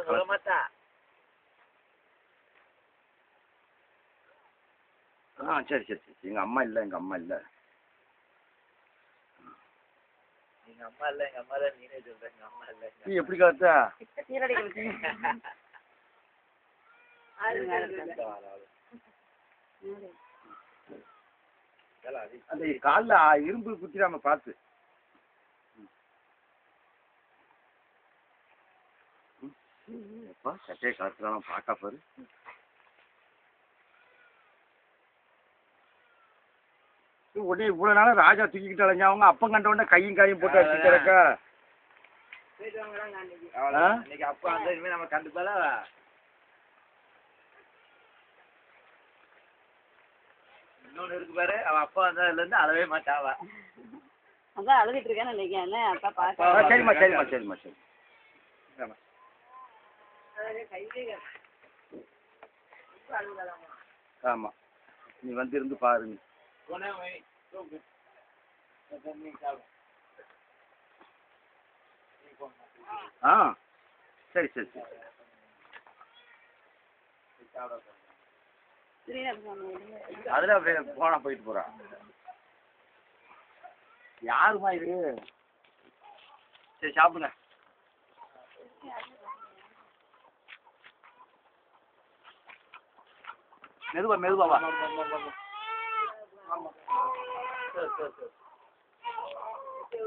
சொல்ல மாட்டா. சரி சரி சரி எங்கள் அம்மா இல்லை எங்கள் அம்மா இல்லை. எங்க அம்மா இல்ல எங்க அம்மா தான் நீனே சொல்ற. எங்க அம்மா இல்ல. நீ எப்படி காத்தா அந்த காலில் இரும்பு குத்திடாம பார்த்து. சட்டையை காத்துலாம் பார்க்கா பாரு. உடனே இவ்வளோ நாளாக ராஜா தூக்கிக்கிட்டு அலைஞ்சா அவங்க அப்பம் கண்ட உடனே கையும் காயும் போட்டு அடிச்சுக்கிறக்கா. இன்னைக்கு அப்பா வந்து இனிமே நம்ம கண்டுப்பால. இன்னொன்னு இருக்கு பாரு, அவன் அப்பா வந்ததுல இருந்து அழவே மாட்டாவா. அதான் அழுதுட்டு இருக்கேன்னு நினைக்கிறேன். அப்பா பாக்க. சரிம்மா சரிம்மா சரிம்மா சரி. ஆமாம் நீ வந்து இருந்து பாருங்க. சரி சரி சரி. அதில் அப்படியே போனா போயிட்டு போறா. யாருமா இது? சரி சாப்பிடுங்க. மெதுவா மெதுவா வா.